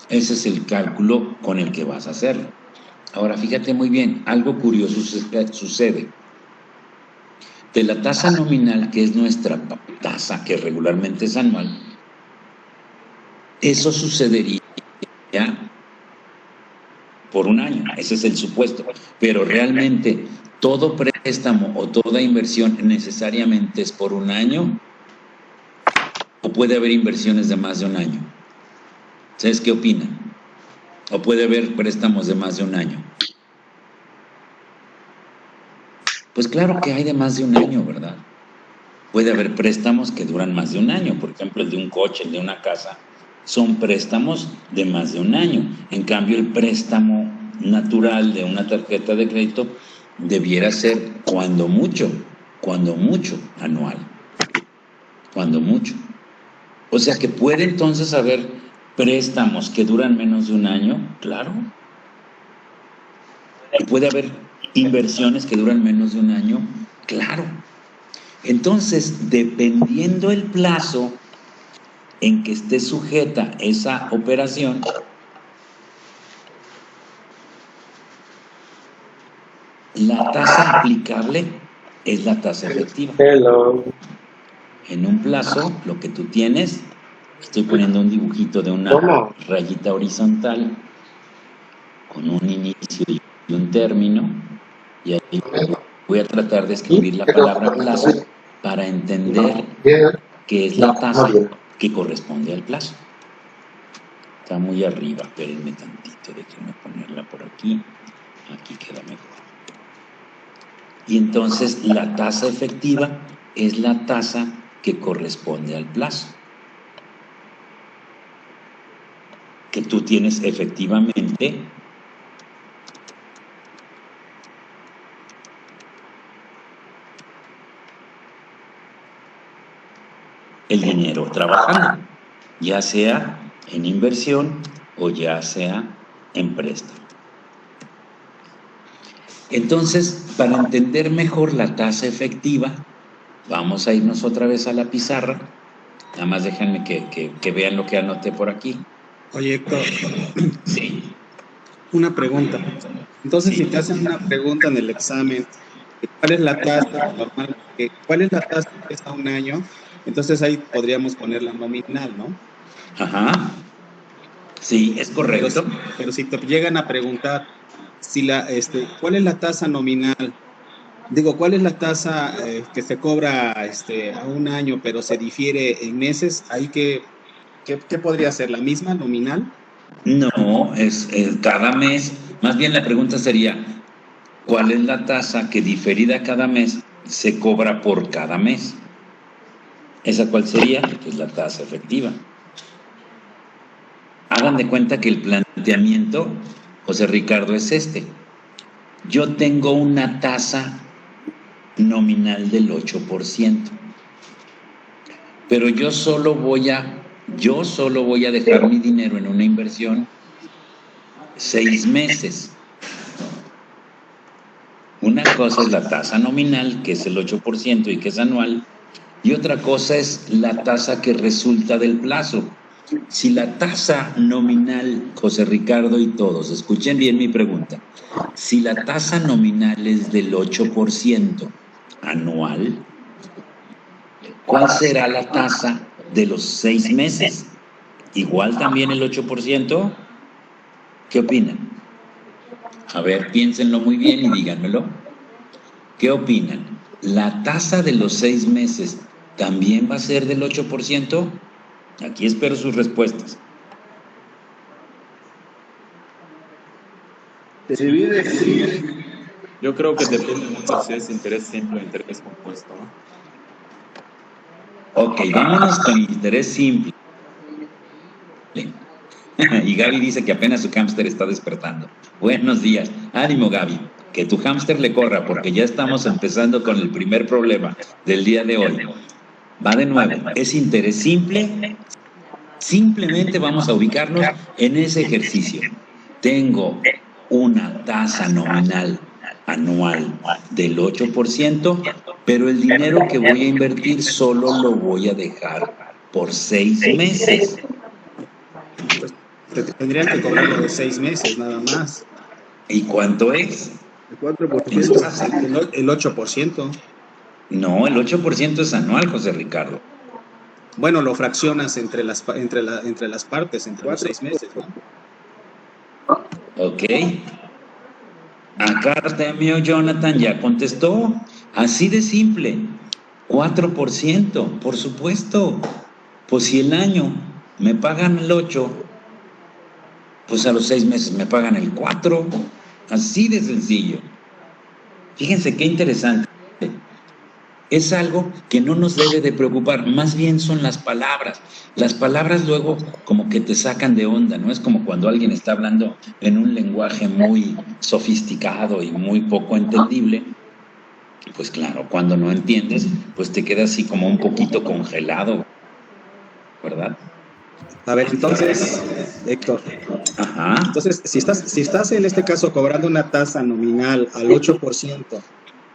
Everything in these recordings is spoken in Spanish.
Ese es el cálculo con el que vas a hacerlo. Ahora, fíjate muy bien, algo curioso sucede. De la tasa nominal, que es nuestra tasa, que regularmente es anual, eso sucedería por un año, ese es el supuesto, pero realmente todo préstamo o toda inversión necesariamente es por un año, o puede haber inversiones de más de un año. ¿Sabes qué opinan? O puede haber préstamos de más de un año. Pues claro que hay de más de un año, ¿verdad? Puede haber préstamos que duran más de un año, por ejemplo, el de un coche, el de una casa, son préstamos de más de un año. En cambio, el préstamo natural de una tarjeta de crédito debiera ser cuando mucho, anual, cuando mucho. O sea que puede entonces haber préstamos que duran menos de un año, claro. Y puede haber inversiones que duran menos de un año, claro. Entonces, dependiendo el plazo en que esté sujeta esa operación, la tasa aplicable es la tasa efectiva. Hello. En un plazo, lo que tú tienes, estoy poniendo un dibujito de una rayita horizontal con un inicio y un término, y ahí voy a tratar de escribir la palabra plazo para entender que es la tasa que corresponde al plazo. Está muy arriba, espérenme tantito, déjenme ponerla por aquí. Aquí queda mejor. Y entonces la tasa efectiva es la tasa que corresponde al plazo, que tú tienes efectivamente el dinero trabajando, ya sea en inversión o ya sea en préstamo. Entonces, para entender mejor la tasa efectiva, vamos a irnos otra vez a la pizarra. Nada más déjenme que vean lo que anoté por aquí. Oye, Héctor. Sí. Una pregunta. Entonces, Sí. si te hacen una pregunta en el examen, ¿cuál es la tasa normal? ¿Cuál es la tasa que es a un año? Entonces ahí podríamos poner la nominal, ¿no? Ajá. Sí, es correcto. Pero si te llegan a preguntar si ¿cuál es la tasa nominal? Digo, ¿cuál es la tasa que se cobra a un año, pero se difiere en meses? Ahí ¿qué podría ser? ¿La misma nominal? No, es cada mes. Más bien la pregunta sería, ¿cuál es la tasa que diferida cada mes se cobra por cada mes? ¿Esa cuál sería? Pues la tasa efectiva. Hagan de cuenta que el planteamiento, José Ricardo, es este. Yo tengo una tasa nominal del 8%, pero yo solo voy a dejar mi dinero en una inversión 6 meses. Una cosa es la tasa nominal, que es el 8% y que es anual, y otra cosa es la tasa que resulta del plazo. Si la tasa nominal, José Ricardo y todos, escuchen bien mi pregunta, si la tasa nominal es del 8% anual, ¿cuál será la tasa de los 6 meses? ¿Igual también el 8%? ¿Qué opinan? A ver, piénsenlo muy bien y díganmelo. ¿Qué opinan? ¿La tasa de los 6 meses también va a ser del 8%? Aquí espero sus respuestas. Se divide, sí. Yo creo que depende mucho si es interés simple o interés compuesto, ¿no? Ok, vámonos con interés simple. Y Gaby dice que apenas su hámster está despertando. Buenos días. Ánimo, Gaby. Que tu hámster le corra, porque ya estamos empezando con el primer problema del día de hoy. Va de nuevo. Es interés simple. Simplemente vamos a ubicarnos en ese ejercicio. Tengo una tasa nominal anual del 8%, pero el dinero que voy a invertir solo lo voy a dejar por 6 meses. Te tendrían que cobrarlo de 6 meses nada más. ¿Y cuánto es? El 4%. Entonces, El 8%. no, el 8% es anual, José Ricardo. Bueno, lo fraccionas entre las partes, entre los 6 meses, ¿no? Ok. Acá Artemio Jonathan ya contestó. Así de simple. 4%, por supuesto. Pues si el año me pagan el 8, pues a los 6 meses me pagan el 4. Así de sencillo. Fíjense qué interesante. Es algo que no nos debe de preocupar, más bien son las palabras. Las palabras luego como que te sacan de onda, ¿no? Es como cuando alguien está hablando en un lenguaje muy sofisticado y muy poco entendible. Pues claro, cuando no entiendes, pues te quedas así como un poquito congelado, ¿verdad? A ver, entonces, Héctor, Ajá. entonces, si estás en este caso cobrando una tasa nominal al 8%,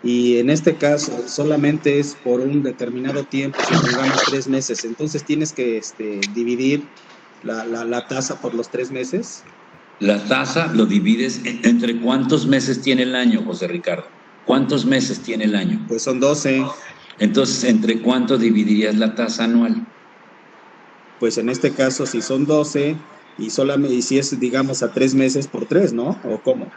y en este caso solamente es por un determinado tiempo, supongamos 3 meses, entonces tienes que dividir la tasa por los 3 meses. La tasa lo divides entre cuántos meses tiene el año, José Ricardo. ¿Cuántos meses tiene el año? Pues son 12. Entonces, ¿entre cuánto dividirías la tasa anual? Pues en este caso, si son 12 y si es, digamos, a 3 meses por 3, ¿no? ¿O cómo?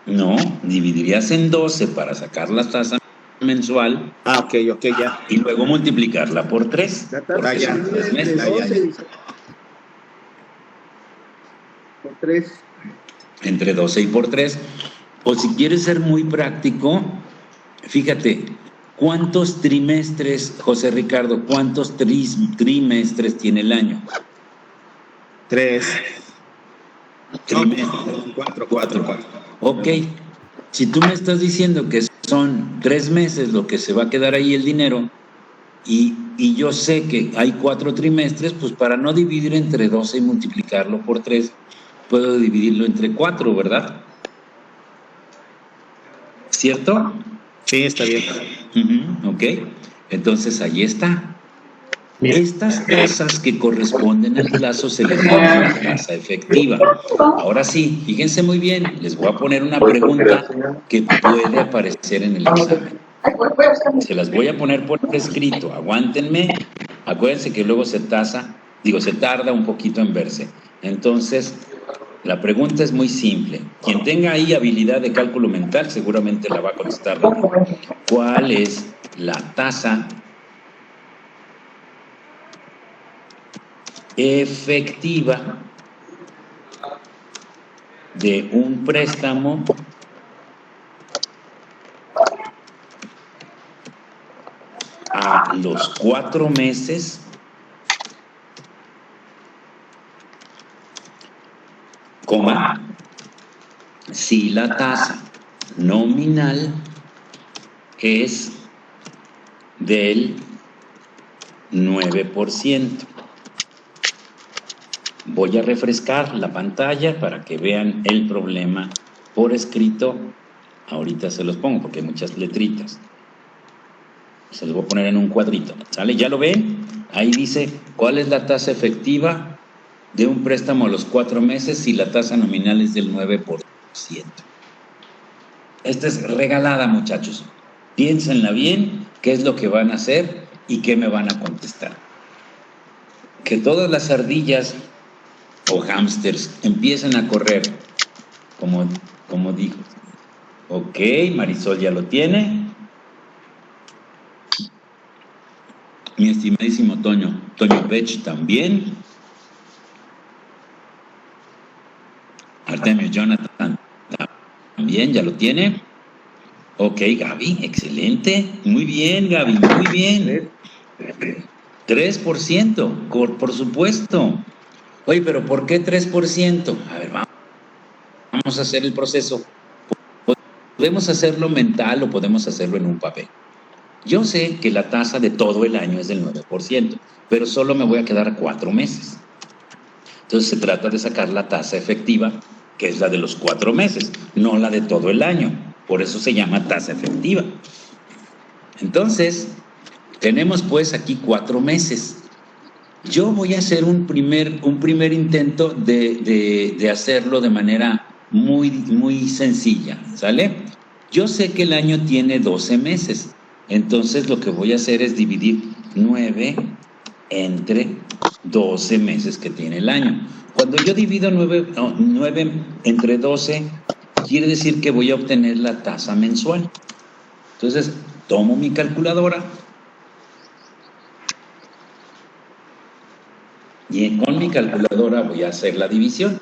No, dividirías en 12 para sacar la tasa mensual. Ah, ok, ya. Y luego multiplicarla por 3. La tasa ya. son 3 meses. Ya. Por 3. Entre 12 y por 3. O si quieres ser muy práctico, fíjate, ¿cuántos trimestres, José Ricardo, cuántos trimestres tiene el año? 3. Trimestres. 4. Ok, si tú me estás diciendo que son 3 meses lo que se va a quedar ahí el dinero, y yo sé que hay 4 trimestres, pues para no dividir entre 12 y multiplicarlo por 3, puedo dividirlo entre 4, ¿verdad? ¿Cierto? Sí, está bien. Ok, entonces ahí está. Estas tasas que corresponden al plazo se les llama tasa efectiva. Ahora sí, fíjense muy bien, les voy a poner una pregunta que puede aparecer en el examen. Se las voy a poner por escrito, aguántenme. Acuérdense que luego se tarda un poquito en verse. Entonces, la pregunta es muy simple. Quien tenga ahí habilidad de cálculo mental seguramente la va a contestar. ¿Cuál es la tasa efectiva de un préstamo a los 4 meses si la tasa nominal es del 9%? Voy a refrescar la pantalla para que vean el problema por escrito. Ahorita se los pongo porque hay muchas letritas. Se los voy a poner en un cuadrito. ¿Sale? ¿Ya lo ven? Ahí dice cuál es la tasa efectiva de un préstamo a los 4 meses si la tasa nominal es del 9%. Esta es regalada, muchachos. Piénsenla bien, qué es lo que van a hacer y qué me van a contestar. Que todas las ardillas o hámsters empiecen a correr, como dijo. Ok, Marisol ya lo tiene. Mi estimadísimo Toño Pech también. Artemio Jonathan también, ya lo tiene. Ok, Gaby, excelente. Muy bien, Gaby, muy bien. 3%, por supuesto. Oye, pero ¿por qué 3%? A ver, vamos a hacer el proceso. Podemos hacerlo mental o podemos hacerlo en un papel. Yo sé que la tasa de todo el año es del 9%, pero solo me voy a quedar 4 meses. Entonces se trata de sacar la tasa efectiva, que es la de los 4 meses, no la de todo el año. Por eso se llama tasa efectiva. Entonces, tenemos pues aquí 4 meses. Yo voy a hacer un primer intento de hacerlo de manera muy sencilla, ¿sale? Yo sé que el año tiene 12 meses, entonces lo que voy a hacer es dividir 9 entre 12 meses que tiene el año. Cuando yo divido 9 entre 12, quiere decir que voy a obtener la tasa mensual. Entonces, tomo mi calculadora y con mi calculadora voy a hacer la división.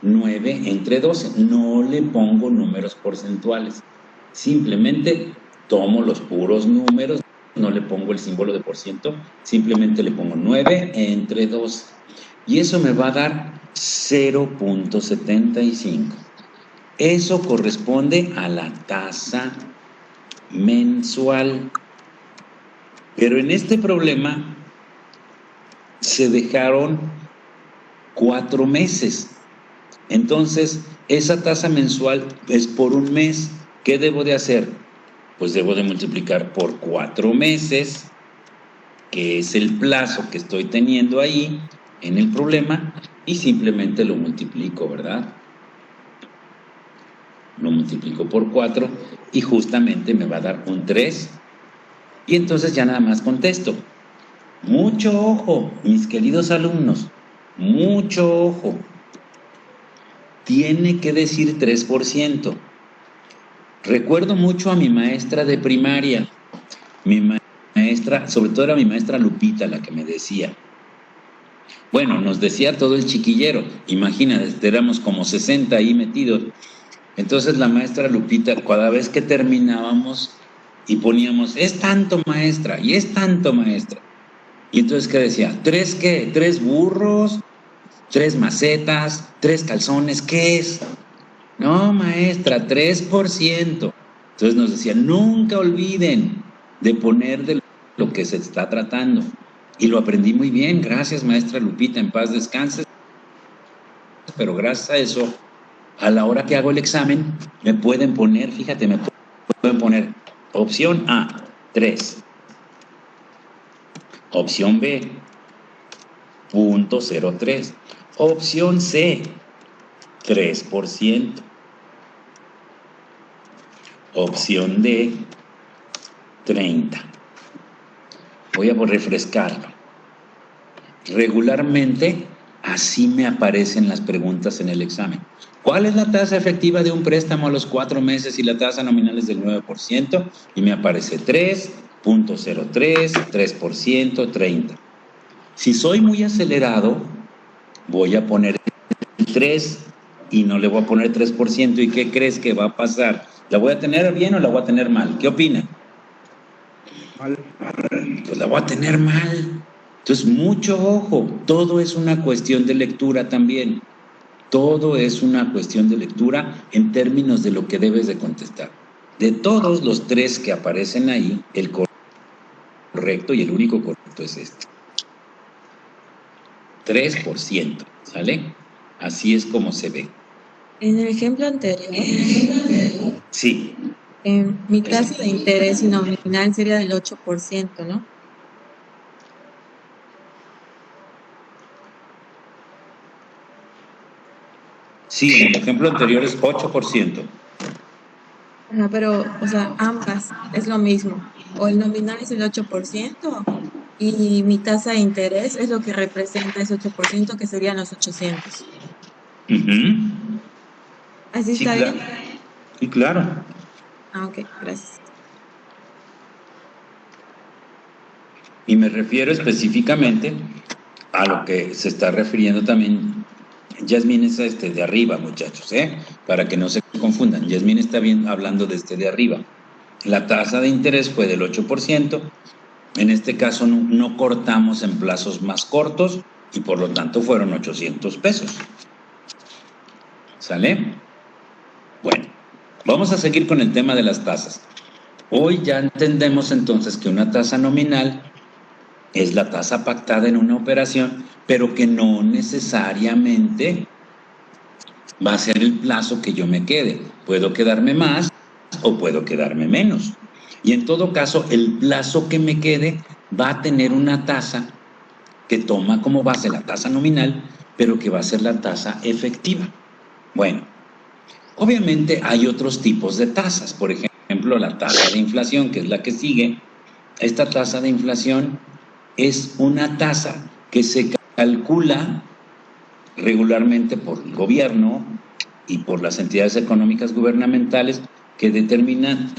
9 entre 12. No le pongo números porcentuales. Simplemente tomo los puros números, no le pongo el símbolo de por ciento, simplemente le pongo 9 entre 12. Y eso me va a dar 0.75. Eso corresponde a la tasa mensual. Pero en este problema se dejaron 4 meses. Entonces, esa tasa mensual es por un mes. ¿Qué debo de hacer? Pues debo de multiplicar por 4 meses, que es el plazo que estoy teniendo ahí en el problema, y simplemente lo multiplico, ¿verdad? Lo multiplico por 4 y justamente me va a dar un 3. Y entonces ya nada más contesto. Mucho ojo, mis queridos alumnos, mucho ojo. Tiene que decir 3%. Recuerdo mucho a mi maestra de primaria. Mi maestra, sobre todo era mi maestra Lupita, la que me decía. Bueno, nos decía todo el chiquillero. Imagínate, éramos como 60 ahí metidos. Entonces la maestra Lupita, cada vez que terminábamos y poníamos, es tanto maestra, y es tanto maestra. Y entonces, ¿qué decía? ¿3 qué? ¿3 burros? 3 macetas, 3 calzones, ¿qué es? No, maestra, 3%. Entonces nos decía, nunca olviden de poner de lo que se está tratando. Y lo aprendí muy bien, gracias maestra Lupita, en paz descanses. Pero gracias a eso, a la hora que hago el examen, me pueden poner, fíjate, me pueden poner opción A, 3. Opción B, 0.03. Opción C, 3%. Opción D, 30. Voy a refrescarlo. Regularmente, así me aparecen las preguntas en el examen. ¿Cuál es la tasa efectiva de un préstamo a los 4 meses y la tasa nominal es del 9%? Y me aparece 3.03, 3%, 30. Si soy muy acelerado, voy a poner 3 y no le voy a poner 3%. ¿Y qué crees que va a pasar? ¿La voy a tener bien o la voy a tener mal? ¿Qué opina? Mal. Pues la voy a tener mal. Entonces, mucho ojo. Todo es una cuestión de lectura también. Todo es una cuestión de lectura en términos de lo que debes de contestar. De todos los 3 que aparecen ahí, el correcto y el único correcto es este. 3%, ¿sale? Así es como se ve. En el ejemplo anterior, Sí. mi tasa de interés nominal sería del 8%, ¿no? Sí, en el ejemplo anterior es 8%. Ajá, pero, o sea, ambas es lo mismo. O el nominal es el 8% y mi tasa de interés es lo que representa ese 8%, que serían los 800. Uh-huh. ¿Así Sí, está claro. bien? Sí, claro. Ah, ok, gracias. Y me refiero específicamente a lo que se está refiriendo también. Yasmín es de arriba, muchachos, para que no se confundan. Yasmín está bien hablando de arriba. La tasa de interés fue del 8%. En este caso no cortamos en plazos más cortos y por lo tanto fueron 800 pesos. ¿Sale? Bueno, vamos a seguir con el tema de las tasas. Hoy ya entendemos entonces que una tasa nominal es la tasa pactada en una operación, pero que no necesariamente va a ser el plazo que yo me quede. Puedo quedarme más o puedo quedarme menos. Y en todo caso, el plazo que me quede va a tener una tasa que toma como base la tasa nominal, pero que va a ser la tasa efectiva. Bueno, obviamente hay otros tipos de tasas, por ejemplo, la tasa de inflación, que es la que sigue. Esta tasa de inflación es una tasa que se calcula regularmente por el gobierno y por las entidades económicas gubernamentales que determinan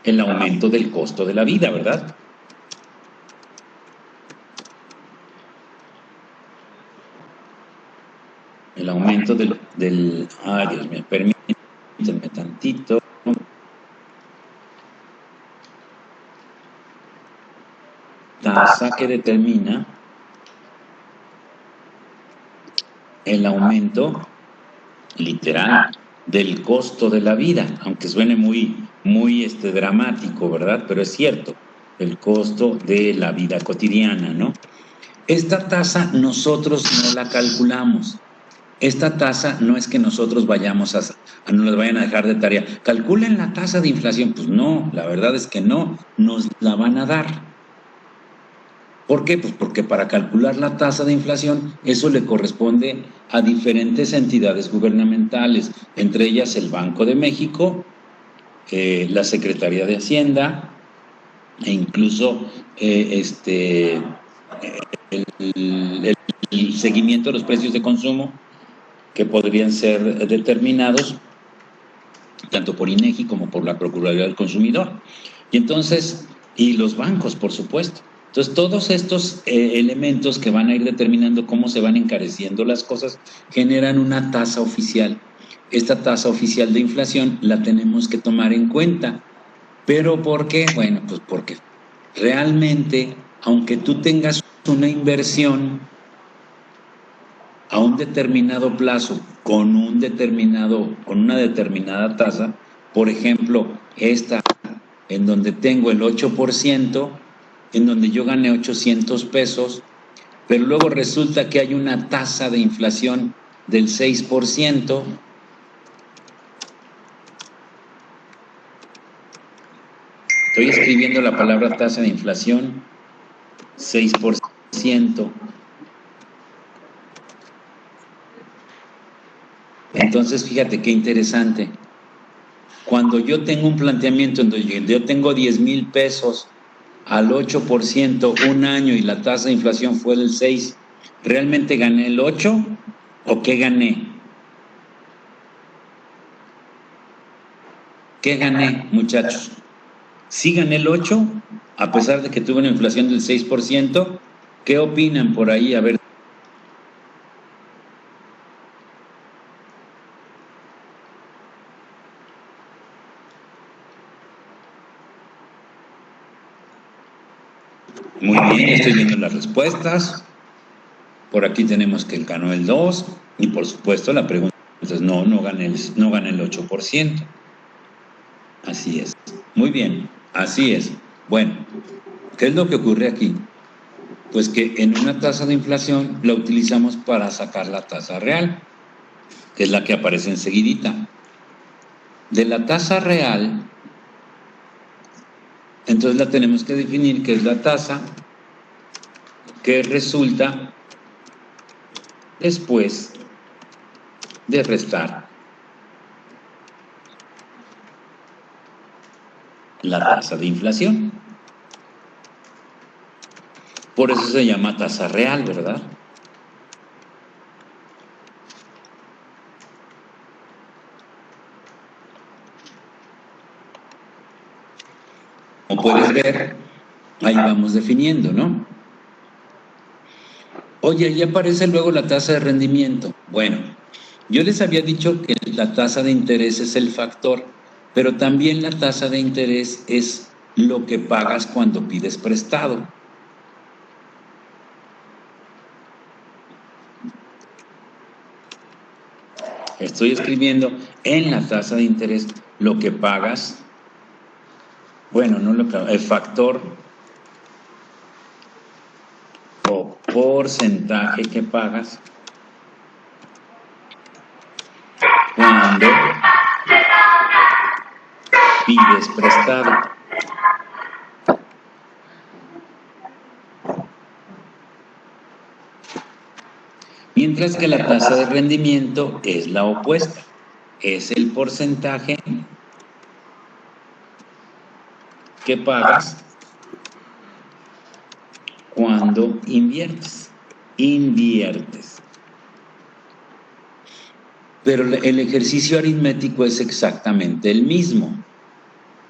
el aumento del costo de la vida, ¿verdad? El aumento ay, Dios mío, permítanme tantito. Tasa que determina el aumento literal del costo de la vida, aunque suene muy dramático, ¿verdad? Pero es cierto, el costo de la vida cotidiana, ¿no? Esta tasa nosotros no la calculamos. Esta tasa no es que nosotros vayamos no nos vayan a dejar de tarea. Calculen la tasa de inflación. Pues no, la verdad es que no, nos la van a dar. ¿Por qué? Pues porque para calcular la tasa de inflación, eso le corresponde a diferentes entidades gubernamentales, entre ellas el Banco de México, la Secretaría de Hacienda, e incluso el seguimiento de los precios de consumo, que podrían ser determinados tanto por INEGI como por la Procuraduría del Consumidor. Y entonces, y los bancos, por supuesto. Entonces, todos estos elementos que van a ir determinando cómo se van encareciendo las cosas generan una tasa oficial. Esta tasa oficial de inflación la tenemos que tomar en cuenta. ¿Pero por qué? Bueno, pues porque realmente, aunque tú tengas una inversión a un determinado plazo con una determinada tasa, por ejemplo, esta en donde tengo el 8%, en donde yo gané 800 pesos, pero luego resulta que hay una tasa de inflación del 6%, estoy escribiendo la palabra tasa de inflación, 6%. Entonces, fíjate qué interesante. Cuando yo tengo un planteamiento en donde yo tengo 10,000 pesos al 8% un año y la tasa de inflación fue del 6%, ¿realmente gané el 8% o qué gané? ¿Qué gané, muchachos? ¿Sí gané el 8%, a pesar de que tuve una inflación del 6%? ¿Qué opinan por ahí? A ver. Muy bien, estoy viendo las respuestas. Por aquí tenemos que ganó el 2%, y por supuesto la pregunta es no gané el 8%. Así es. Muy bien, así es. Bueno, ¿qué es lo que ocurre aquí? Pues que en una tasa de inflación la utilizamos para sacar la tasa real, que es la que aparece enseguidita. De la tasa real, entonces la tenemos que definir, que es la tasa que resulta después de restar la tasa de inflación. Por eso se llama tasa real, ¿verdad? Como puedes ver, ahí vamos definiendo, ¿no? Oye, ahí aparece luego la tasa de rendimiento. Bueno, yo les había dicho que la tasa de interés es el factor, pero también la tasa de interés es lo que pagas cuando pides prestado. Estoy escribiendo en la tasa de interés lo que pagas. Bueno, no lo que el factor o porcentaje que pagas cuando pides prestado. Mientras que la tasa de rendimiento es la opuesta. Es el porcentaje que pagas cuando inviertes. Pero el ejercicio aritmético es exactamente el mismo.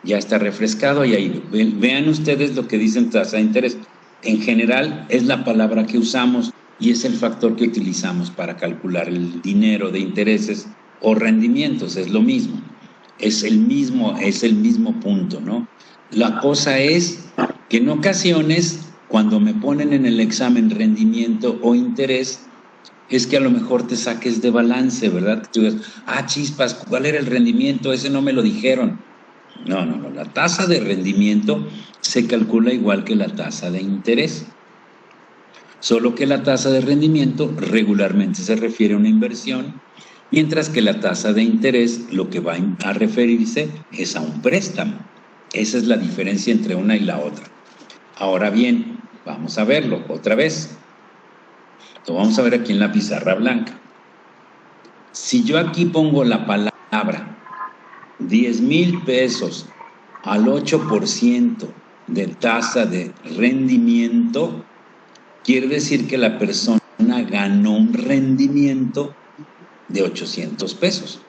Ya está refrescado y ahí vean ustedes lo que dicen tasa de interés. En general es la palabra que usamos y es el factor que utilizamos para calcular el dinero de intereses o rendimientos, es lo mismo. Es el mismo punto, ¿no? La cosa es que en ocasiones, cuando me ponen en el examen rendimiento o interés, es que a lo mejor te saques de balance, ¿verdad? Que tú digas, chispas, ¿cuál era el rendimiento? Ese no me lo dijeron. No, la tasa de rendimiento se calcula igual que la tasa de interés. Solo que la tasa de rendimiento regularmente se refiere a una inversión, mientras que la tasa de interés lo que va a referirse es a un préstamo. Esa es la diferencia entre una y la otra. Ahora bien, vamos a verlo otra vez. Lo vamos a ver aquí en la pizarra blanca. Si yo aquí pongo la palabra 10,000 pesos al 8% de tasa de rendimiento, quiere decir que la persona ganó un rendimiento de 800 pesos.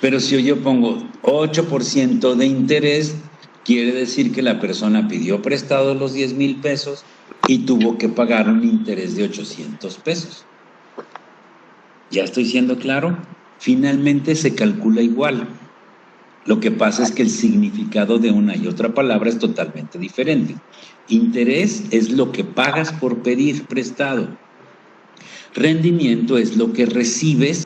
Pero si yo pongo 8% de interés, quiere decir que la persona pidió prestado los 10,000 pesos y tuvo que pagar un interés de 800 pesos. ¿Ya estoy siendo claro? Finalmente se calcula igual. Lo que pasa es que el significado de una y otra palabra es totalmente diferente. Interés es lo que pagas por pedir prestado. Rendimiento es lo que recibes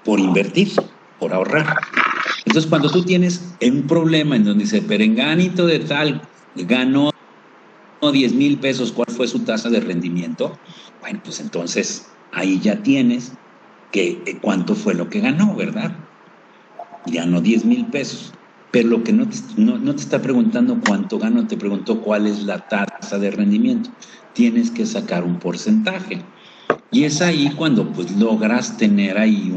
por invertir, por ahorrar. Entonces, cuando tú tienes un problema en donde dice, perenganito de tal ganó 10,000 pesos, ¿cuál fue su tasa de rendimiento? Bueno, pues entonces ahí ya tienes que cuánto fue lo que ganó, ¿verdad? Ganó 10,000 pesos. Pero lo que no te está preguntando cuánto ganó, te preguntó cuál es la tasa de rendimiento. Tienes que sacar un porcentaje. Y es ahí cuando pues logras tener ahí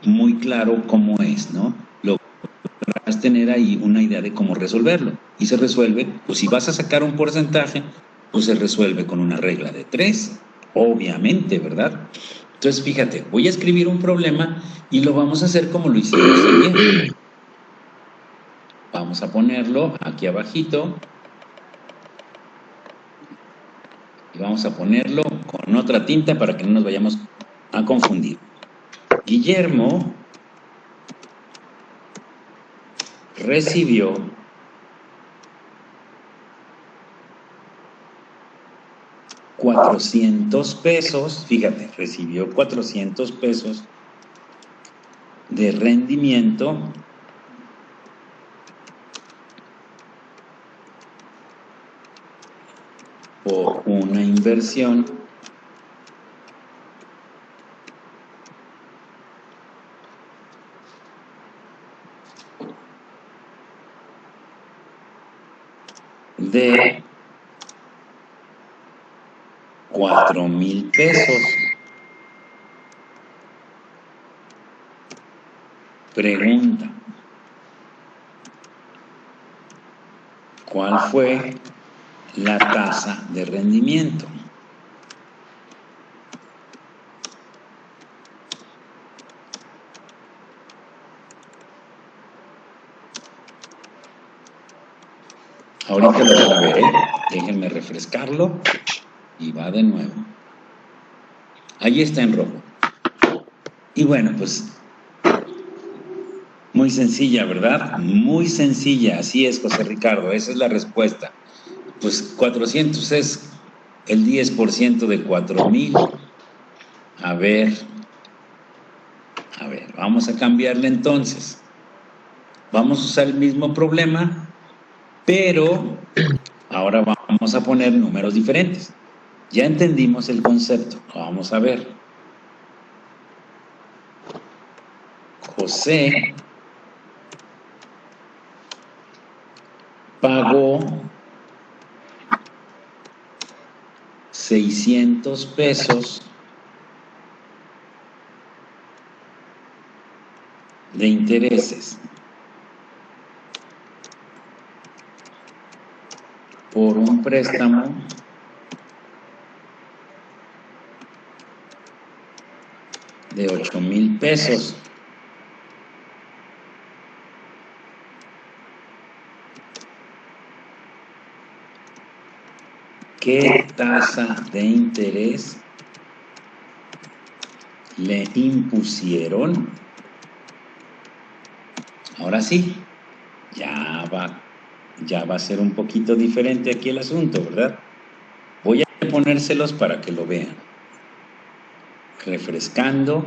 muy claro cómo es, ¿no? Logras tener ahí una idea de cómo resolverlo. Y se resuelve, pues si vas a sacar un porcentaje, pues se resuelve con una regla de 3, obviamente, ¿verdad? Entonces, fíjate, voy a escribir un problema y lo vamos a hacer como lo hicimos ayer. Vamos a ponerlo aquí abajito. Y vamos a ponerlo con otra tinta para que no nos vayamos a confundir. Guillermo recibió $400, fíjate, recibió 400 pesos de rendimiento por una inversión de 4,000 pesos. Pregunta: ¿cuál fue la tasa de rendimiento? Ahorita lo van a ver, déjenme refrescarlo y va de nuevo. Ahí está en rojo. Y bueno, pues muy sencilla, ¿verdad? Muy sencilla, así es, José Ricardo, esa es la respuesta. Pues 400 es el 10% de 4,000. A ver, vamos a cambiarle entonces. Vamos a usar el mismo problema, pero ahora vamos a poner números diferentes. Ya entendimos el concepto, vamos a ver. José pagó 600 pesos de intereses por un préstamo de 8,000 pesos. ¿Qué tasa de interés le impusieron? Ahora sí, ya va a ser un poquito diferente aquí el asunto, ¿verdad? Voy a ponérselos para que lo vean. Refrescando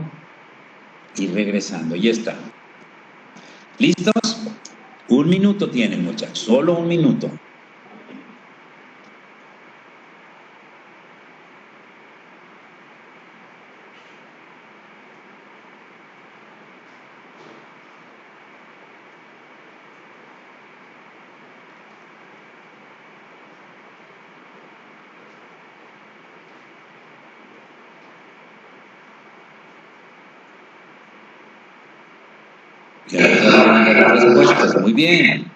y regresando. Ya está. ¿Listos? 1 minuto tienen, muchachos. Solo 1 minuto. Ya empezaron a dar las respuestas. Muy bien.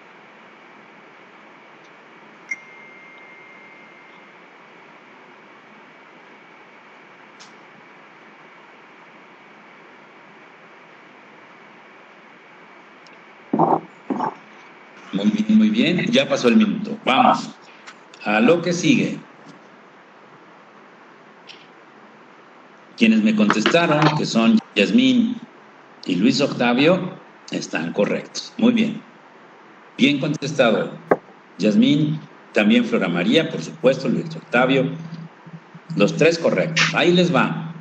Muy bien, muy bien. Ya pasó el minuto. Vamos a lo que sigue. Quienes me contestaron, que son Yasmín y Luis Octavio, están correctos. Muy bien. Bien contestado. Yasmín, también Flora María, por supuesto, Luis Octavio. Los 3 correctos. Ahí les va.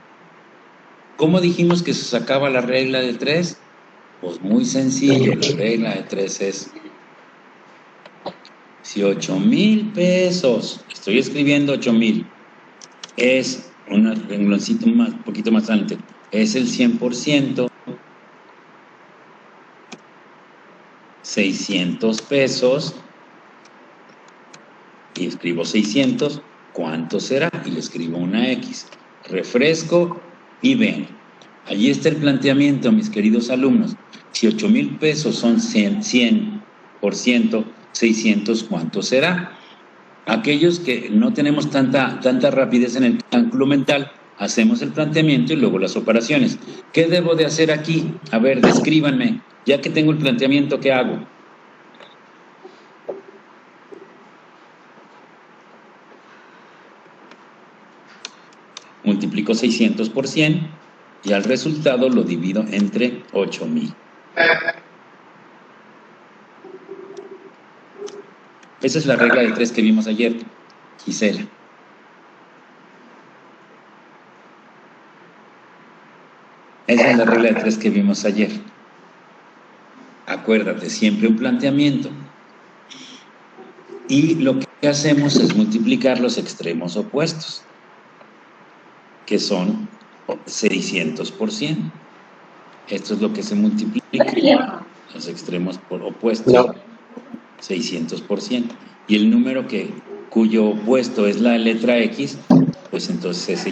¿Cómo dijimos que se sacaba la regla de 3? Pues muy sencillo. La regla de 3 es: si 8,000 pesos, estoy escribiendo 8,000, es un rengloncito un poquito más adelante, es el 100%, 600 pesos, y escribo 600, ¿cuánto será? Y le escribo una X. Refresco y ven. Allí está el planteamiento, mis queridos alumnos. Si 8,000 pesos son 100%, 600, ¿cuánto será? Aquellos que no tenemos tanta rapidez en el cálculo mental, hacemos el planteamiento y luego las operaciones. ¿Qué debo de hacer aquí? A ver, descríbanme. Ya que tengo el planteamiento, ¿qué hago? Multiplico 600 por 100 y al resultado lo divido entre 8,000. Esa es la regla de 3 que vimos ayer, Gisela. Esa es la regla de 3 que vimos ayer. Acuérdate, siempre un planteamiento. Y lo que hacemos es multiplicar los extremos opuestos, que son 600 por 100. Esto es lo que se multiplica, los extremos opuestos. No. 600 por 100. Y el número cuyo opuesto es la letra X, pues entonces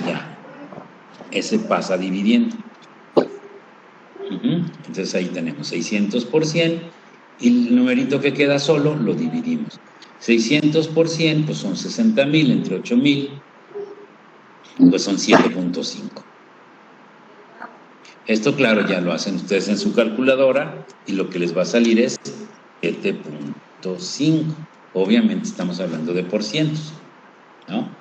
ese pasa dividiendo. Entonces ahí tenemos 600 por 100 y el numerito que queda solo lo dividimos. 600 por 100 pues son 60,000 entre 8,000, pues son 7.5. Esto, claro, ya lo hacen ustedes en su calculadora y lo que les va a salir es 7.5. Obviamente estamos hablando de por cientos, ¿no?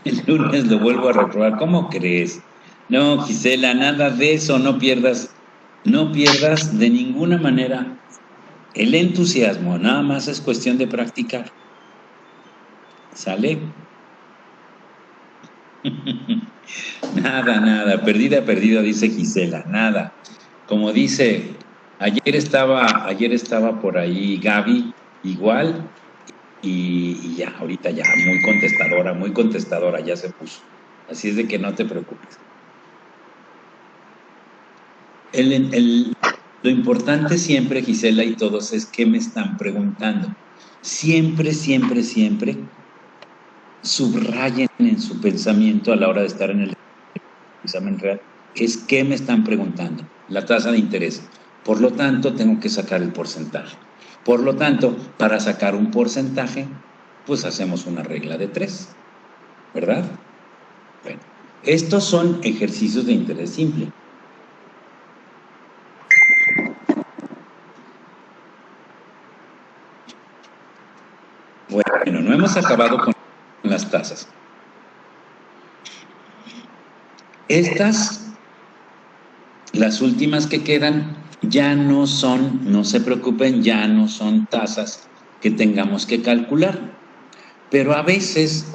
El lunes lo vuelvo a reprobar. ¿Cómo crees? No, Gisela, nada de eso. No pierdas de ninguna manera el entusiasmo. Nada más es cuestión de practicar. ¿Sale? Nada. Perdida, dice Gisela. Nada. Como dice, ayer estaba por ahí Gaby, igual. Y ya, ahorita ya, muy contestadora ya se puso. Así es de que no te preocupes. Lo importante siempre, Gisela y todos, es qué me están preguntando. Siempre, siempre, siempre subrayen en su pensamiento a la hora de estar en el examen real, es qué me están preguntando, la tasa de interés. Por lo tanto, tengo que sacar el porcentaje. Por lo tanto, para sacar un porcentaje, pues hacemos una regla de 3, ¿verdad? Bueno, estos son ejercicios de interés simple. Bueno, no hemos acabado con las tasas. Estas, las últimas que quedan, ya no son, no se preocupen, ya no son tasas que tengamos que calcular. Pero a veces,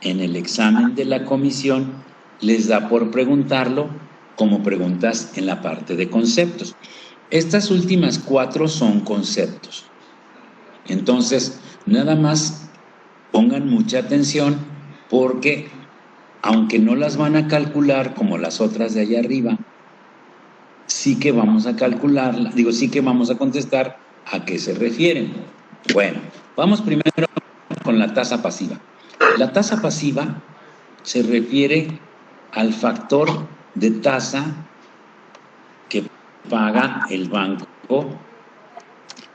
en el examen de la comisión les da por preguntarlo como preguntas en la parte de conceptos. Estas últimas 4 son conceptos. Entonces, nada más pongan mucha atención porque, aunque no las van a calcular como las otras de allá arriba, sí que vamos a calcularla, sí que vamos a contestar a qué se refieren. Bueno, vamos primero con la tasa pasiva. La tasa pasiva se refiere al factor de tasa que paga el banco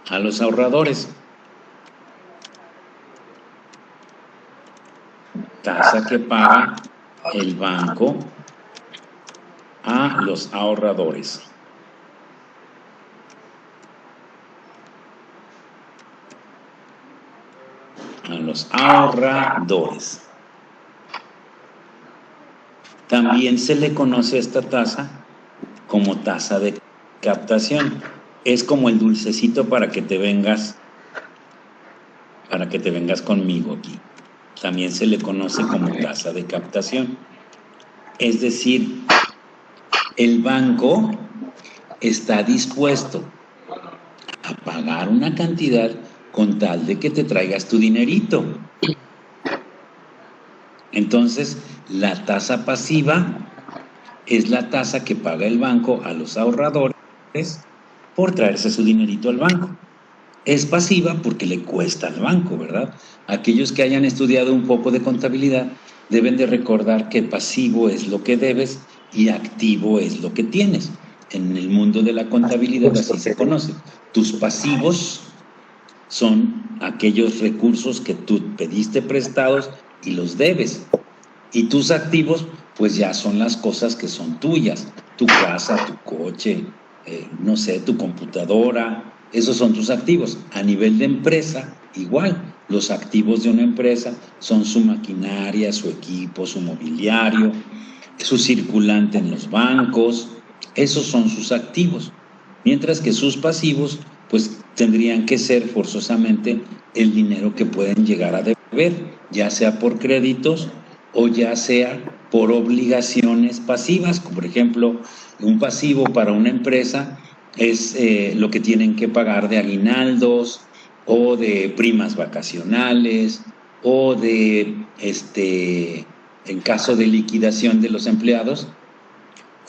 a los ahorradores. Tasa que paga el banco a los ahorradores. A los ahorradores. También se le conoce a esta tasa como tasa de captación. Es como el dulcecito para que te vengas conmigo aquí. También se le conoce como tasa de captación. Es decir, el banco está dispuesto a pagar una cantidad con tal de que te traigas tu dinerito. Entonces, la tasa pasiva es la tasa que paga el banco a los ahorradores por traerse su dinerito al banco. Es pasiva porque le cuesta al banco, ¿verdad? Aquellos que hayan estudiado un poco de contabilidad deben de recordar que pasivo es lo que debes y activo es lo que tienes. En el mundo de la contabilidad así se conoce. Tus pasivos son aquellos recursos que tú pediste prestados y los debes. Y tus activos, pues ya son las cosas que son tuyas. Tu casa, tu coche, no sé, tu computadora. Esos son tus activos. A nivel de empresa, igual. Los activos de una empresa son su maquinaria, su equipo, su mobiliario, su circulante en los bancos. Esos son sus activos. Mientras que sus pasivos, pues tendrían que ser forzosamente el dinero que pueden llegar a deber, ya sea por créditos o ya sea por obligaciones pasivas. Como por ejemplo, un pasivo para una empresa es lo que tienen que pagar de aguinaldos o de primas vacacionales o de, en caso de liquidación de los empleados,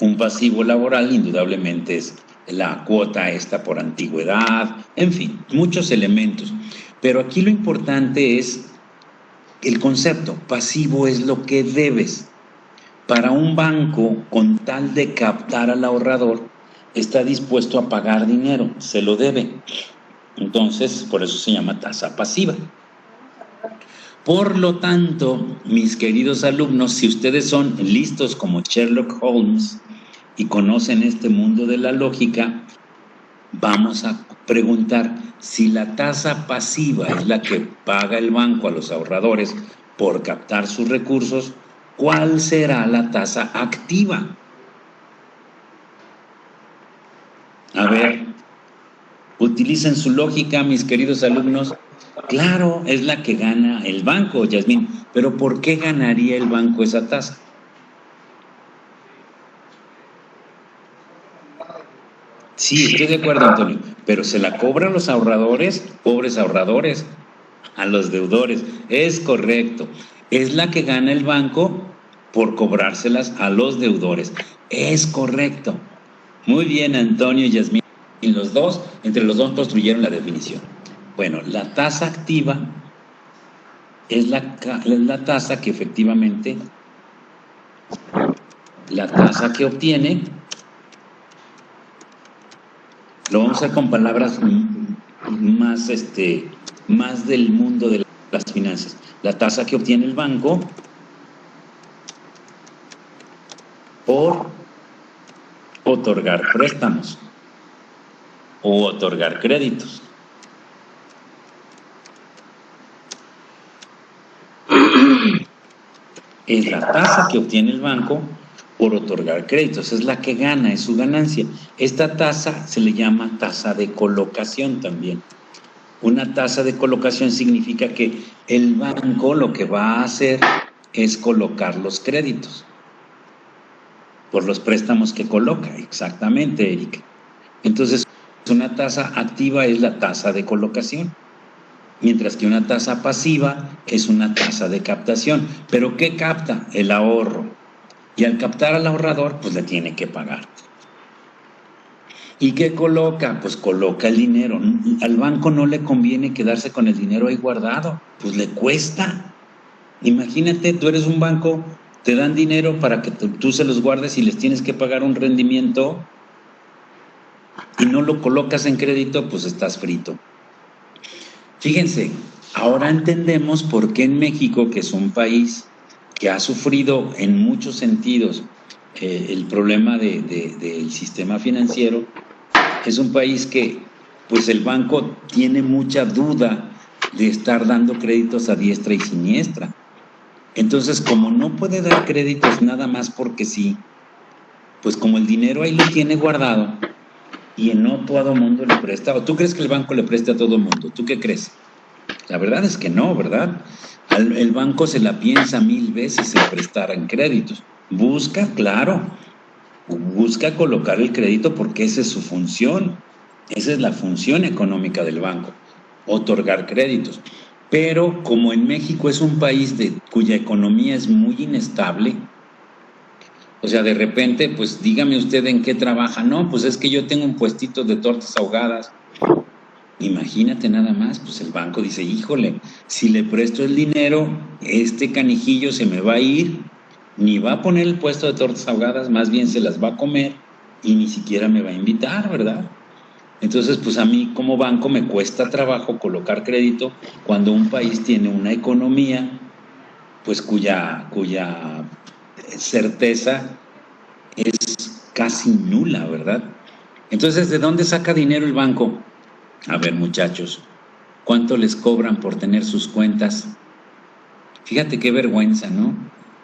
un pasivo laboral indudablemente es la cuota esta por antigüedad, en fin, muchos elementos. Pero aquí lo importante es el concepto. Pasivo es lo que debes. Para un banco, con tal de captar al ahorrador, está dispuesto a pagar dinero, se lo debe. Entonces, por eso se llama tasa pasiva. Por lo tanto, mis queridos alumnos, si ustedes son listos como Sherlock Holmes y conocen este mundo de la lógica, vamos a preguntar si la tasa pasiva es la que paga el banco a los ahorradores por captar sus recursos, ¿cuál será la tasa activa? A ver, utilicen su lógica, mis queridos alumnos. Claro, es la que gana el banco, Yasmín, pero ¿por qué ganaría el banco esa tasa? Sí, estoy de acuerdo, Antonio, pero se la cobra a los ahorradores, pobres ahorradores, a los deudores. Es correcto, es la que gana el banco por cobrárselas a los deudores. Es correcto. Muy bien, Antonio y Yasmín. Entre los dos construyeron la definición. Bueno, la tasa activa es la tasa que efectivamente, la tasa que obtiene, lo vamos a hacer con palabras más, más del mundo de las finanzas. La tasa que obtiene el banco por otorgar préstamos o otorgar créditos. Es la tasa que obtiene el banco por otorgar créditos, es la que gana, es su ganancia. Esta tasa se le llama tasa de colocación también. Una tasa de colocación significa que el banco lo que va a hacer es colocar los créditos por los préstamos que coloca, exactamente, Erika. Entonces, una tasa activa es la tasa de colocación, mientras que una tasa pasiva es una tasa de captación. ¿Pero qué capta? El ahorro. Y al captar al ahorrador, pues le tiene que pagar. ¿Y qué coloca? Pues coloca el dinero. Al banco no le conviene quedarse con el dinero ahí guardado, pues le cuesta. Imagínate, tú eres un banco, te dan dinero para que tú se los guardes y les tienes que pagar un rendimiento y no lo colocas en crédito, pues estás frito. Fíjense, ahora entendemos por qué en México, que es un país que ha sufrido en muchos sentidos el problema del sistema financiero, es un país que pues el banco tiene mucha duda de estar dando créditos a diestra y siniestra. Entonces, como no puede dar créditos nada más porque sí, pues como el dinero ahí lo tiene guardado y no todo mundo le presta, ¿o tú crees que el banco le preste a todo mundo? ¿Tú qué crees? La verdad es que no, ¿verdad? El banco se la piensa 1000 veces en prestar en créditos. Busca, claro, busca colocar el crédito porque esa es su función. Esa es la función económica del banco, otorgar créditos. Pero como en México es un país cuya economía es muy inestable, o sea, de repente, pues dígame usted en qué trabaja. No, pues es que yo tengo un puestito de tortas ahogadas. Imagínate nada más, pues el banco dice, híjole, si le presto el dinero, este canijillo se me va a ir, ni va a poner el puesto de tortas ahogadas, más bien se las va a comer y ni siquiera me va a invitar, ¿verdad? Entonces, pues a mí como banco me cuesta trabajo colocar crédito cuando un país tiene una economía, pues cuya certeza es casi nula, ¿verdad? Entonces, ¿de dónde saca dinero el banco? A ver, muchachos, ¿cuánto les cobran por tener sus cuentas? Fíjate qué vergüenza, ¿no?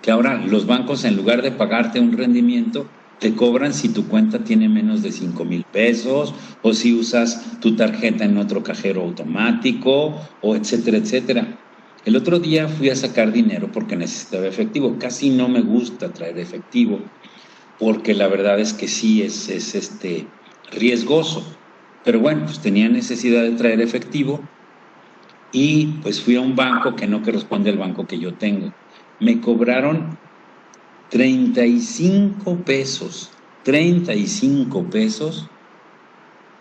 Que ahora los bancos, en lugar de pagarte un rendimiento, te cobran si tu cuenta tiene menos de 5,000 pesos o si usas tu tarjeta en otro cajero automático o etcétera, etcétera. El otro día fui a sacar dinero porque necesitaba efectivo. Casi no me gusta traer efectivo porque la verdad es que sí es riesgoso. Pero bueno, pues tenía necesidad de traer efectivo y pues fui a un banco que no corresponde al banco que yo tengo. Me cobraron 35 pesos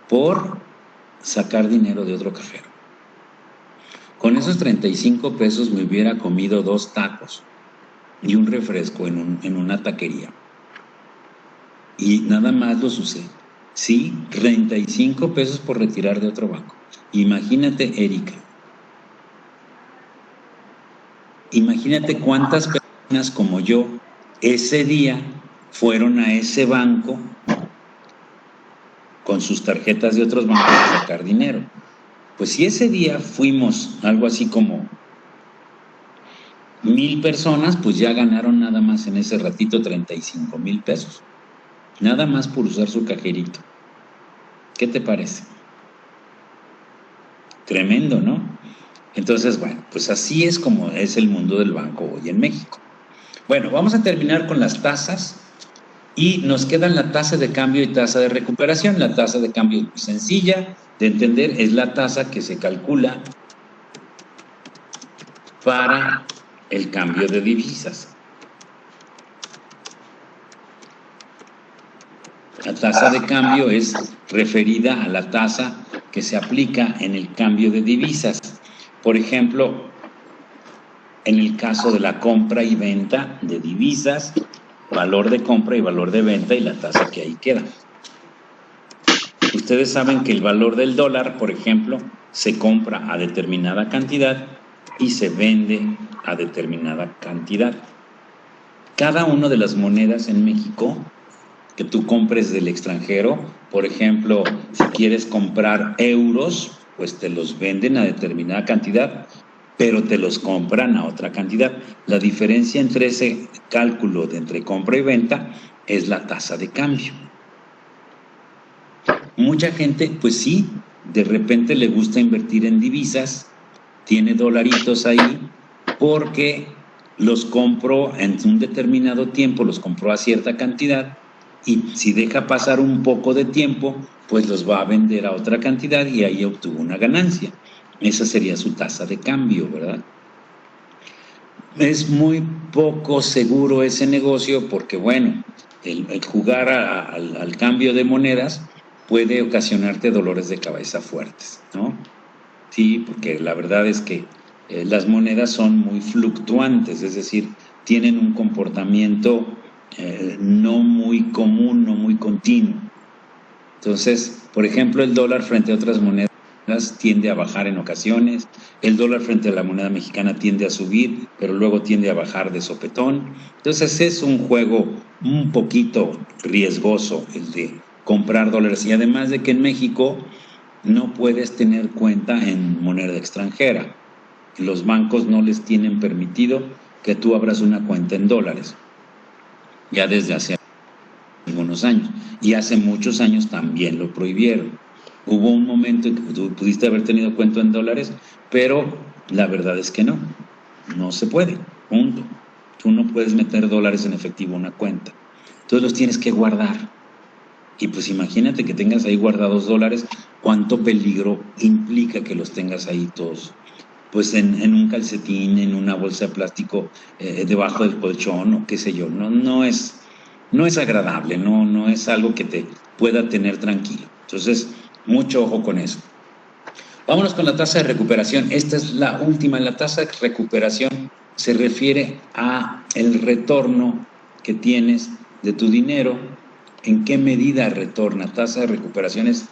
por sacar dinero de otro cajero. Con esos 35 pesos me hubiera comido 2 tacos y un refresco en una taquería. Y nada más los usé. Sí, 35 pesos por retirar de otro banco. Imagínate, Erika. Imagínate cuántas personas como yo ese día fueron a ese banco con sus tarjetas de otros bancos a sacar dinero. Pues si ese día fuimos algo así como 1,000 personas, pues ya ganaron nada más en ese ratito 35,000 pesos. Nada más por usar su cajerito. ¿Qué te parece? Tremendo, ¿no? Entonces, bueno, pues así es como es el mundo del banco hoy en México. Bueno, vamos a terminar con las tasas y nos quedan la tasa de cambio y tasa de recuperación. La tasa de cambio es muy sencilla de entender, es la tasa que se calcula para el cambio de divisas. La tasa de cambio es referida a la tasa que se aplica en el cambio de divisas. Por ejemplo, en el caso de la compra y venta de divisas, valor de compra y valor de venta y la tasa que ahí queda. Ustedes saben que el valor del dólar, por ejemplo, se compra a determinada cantidad y se vende a determinada cantidad. Cada una de las monedas en México que tú compres del extranjero, por ejemplo, si quieres comprar euros, pues te los venden a determinada cantidad, pero te los compran a otra cantidad. La diferencia entre ese cálculo de entre compra y venta es la tasa de cambio. Mucha gente, pues sí, de repente le gusta invertir en divisas, tiene dolaritos ahí, porque los compró en un determinado tiempo, los compró a cierta cantidad, y si deja pasar un poco de tiempo, pues los va a vender a otra cantidad y ahí obtuvo una ganancia. Esa sería su tasa de cambio, ¿verdad? Es muy poco seguro ese negocio porque, bueno, el jugar al cambio de monedas puede ocasionarte dolores de cabeza fuertes, ¿no? Sí, porque la verdad es que las monedas son muy fluctuantes, es decir, tienen un comportamiento no muy común, no muy continuo. Entonces, por ejemplo, el dólar frente a otras monedas tiende a bajar en ocasiones, el dólar frente a la moneda mexicana tiende a subir, pero luego tiende a bajar de sopetón. Entonces es un juego un poquito riesgoso el de comprar dólares, y además de que en México no puedes tener cuenta en moneda extranjera. Los bancos no les tienen permitido que tú abras una cuenta en dólares, ya desde hace algunos años, y hace muchos años también lo prohibieron. Hubo un momento en que tú pudiste haber tenido cuenta en dólares, pero la verdad es que no se puede, punto. Tú no puedes meter dólares en efectivo en una cuenta, entonces los tienes que guardar. Y pues imagínate que tengas ahí guardados dólares, cuánto peligro implica que los tengas ahí todos, pues en un calcetín, en una bolsa de plástico, debajo del colchón o qué sé yo. No es agradable, no es algo que te pueda tener tranquilo. Entonces, mucho ojo con eso. Vámonos con la tasa de recuperación. Esta es la última. La tasa de recuperación se refiere a el retorno que tienes de tu dinero. ¿En qué medida retorna? Tasa de recuperación es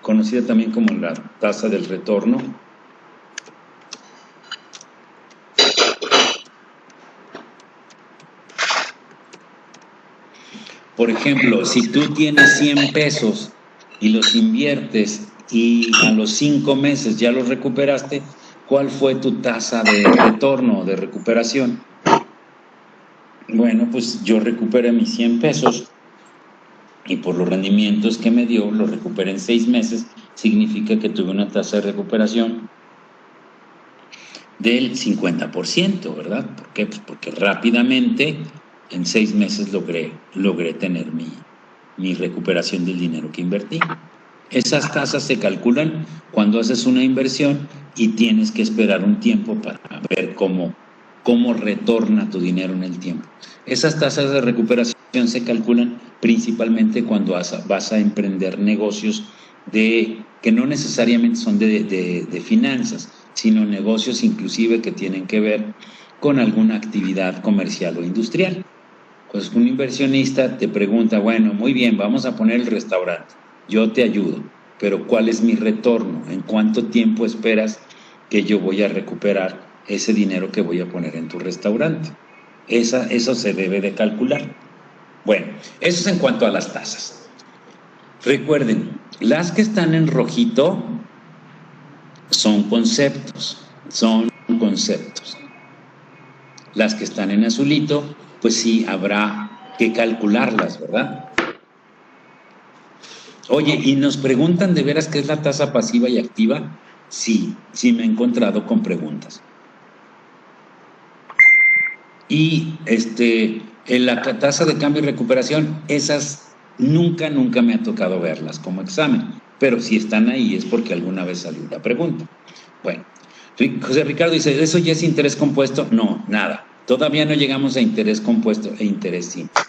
conocida también como la tasa del retorno. Por ejemplo, si tú tienes 100 pesos y los inviertes y a los 5 meses ya los recuperaste, ¿cuál fue tu tasa de retorno o de recuperación? Bueno, pues yo recuperé mis 100 pesos y por los rendimientos que me dio, lo recuperé en 6 meses, significa que tuve una tasa de recuperación del 50%, ¿verdad? ¿Por qué? Pues porque rápidamente, en 6 meses logré tener mi recuperación del dinero que invertí. Esas tasas se calculan cuando haces una inversión y tienes que esperar un tiempo para ver cómo retorna tu dinero en el tiempo. Esas tasas de recuperación se calculan principalmente cuando vas a emprender negocios que no necesariamente son de finanzas, sino negocios inclusive que tienen que ver con alguna actividad comercial o industrial. Pues un inversionista te pregunta, bueno, muy bien, vamos a poner el restaurante, yo te ayudo, pero ¿cuál es mi retorno? ¿En cuánto tiempo esperas que yo voy a recuperar ese dinero que voy a poner en tu restaurante? Eso se debe de calcular. Bueno, eso es en cuanto a las tasas. Recuerden, las que están en rojito son conceptos. Las que están en azulito, pues sí, habrá que calcularlas, ¿verdad? Oye, y nos preguntan de veras qué es la tasa pasiva y activa. Sí me he encontrado con preguntas. Y en la tasa de cambio y recuperación, esas nunca me ha tocado verlas como examen, pero si están ahí es porque alguna vez salió la pregunta. Bueno, José Ricardo dice, ¿eso ya es interés compuesto? No, nada. Todavía no llegamos a interés compuesto e interés simple.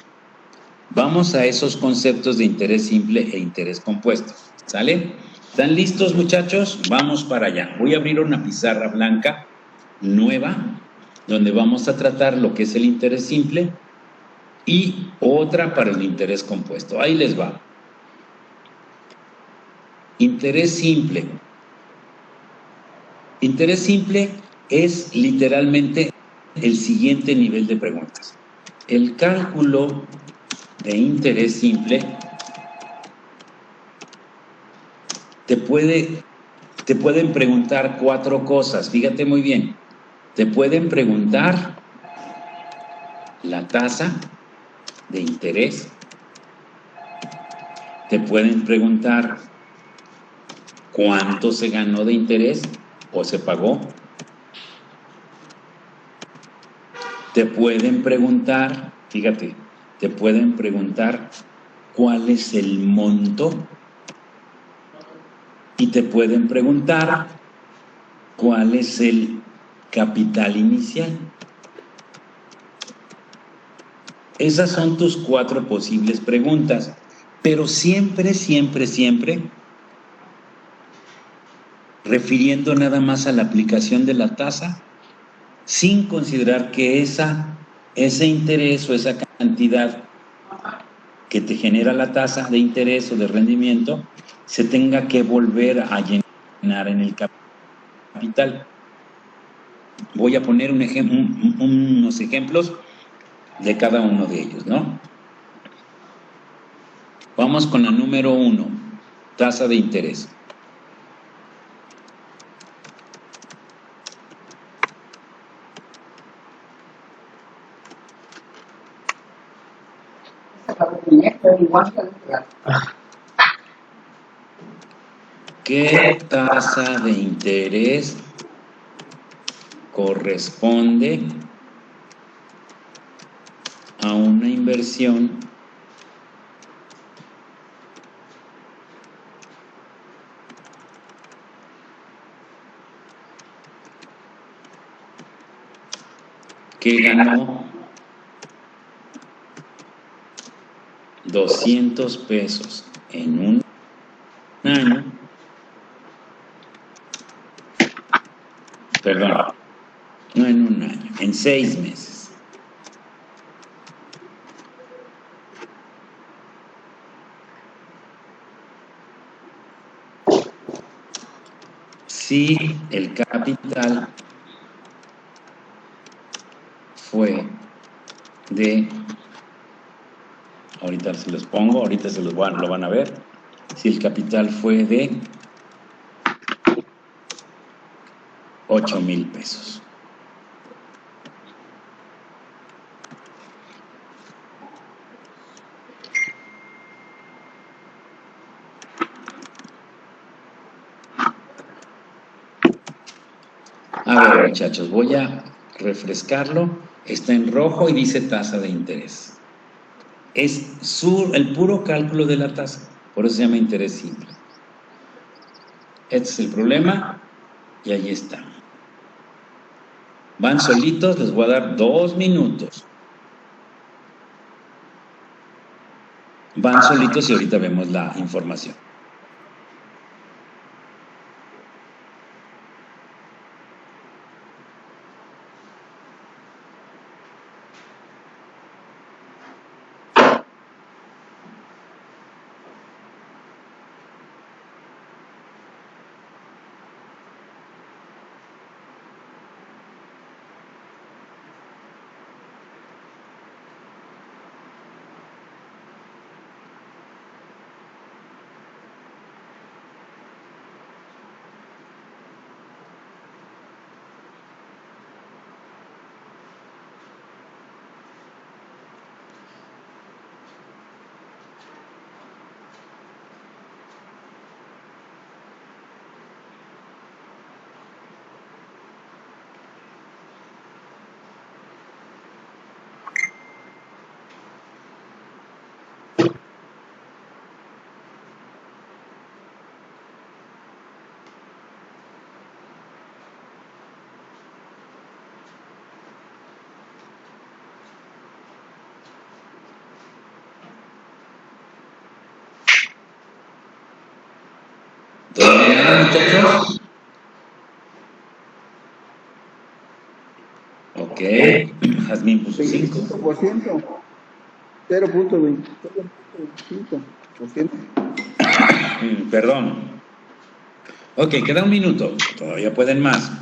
Vamos a esos conceptos de interés simple e interés compuesto. ¿Sale? ¿Están listos, muchachos? Vamos para allá. Voy a abrir una pizarra blanca nueva donde vamos a tratar lo que es el interés simple y otra para el interés compuesto. Ahí les va. Interés simple. Interés simple es literalmente el siguiente nivel de preguntas. El cálculo de interés simple te pueden preguntar 4 cosas. Fíjate muy bien. Te pueden preguntar la tasa de interés. Te pueden preguntar cuánto se ganó de interés o se pagó. Te pueden preguntar, fíjate, te pueden preguntar cuál es el monto y te pueden preguntar cuál es el capital inicial. Esas son tus 4 posibles preguntas, pero siempre, siempre, siempre refiriendo nada más a la aplicación de la tasa, sin considerar que ese interés o esa cantidad que te genera la tasa de interés o de rendimiento se tenga que volver a llenar en el capital. Voy a poner unos ejemplos de cada uno de ellos, ¿no? Vamos con la número 1, tasa de interés. ¿Qué tasa de interés corresponde a una inversión que ganó 200 pesos en un año? Perdón, no en un año, en 6 meses. Si el capital fue de, ahorita se los pongo, ahorita lo van a ver, si el capital fue de 8,000 pesos. A ver, muchachos, voy a refrescarlo. Está en rojo y dice tasa de interés. Es el puro cálculo de la tasa, por eso se llama interés simple. Este es el problema y ahí está. Van solitos, les voy a dar 2 minutos. Van solitos y ahorita vemos la información. ¿Todavía nada, muchachos? Ok, Jazmín puso 5. 25%. 0.25%. Perdón. Ok, queda un minuto. Todavía pueden más.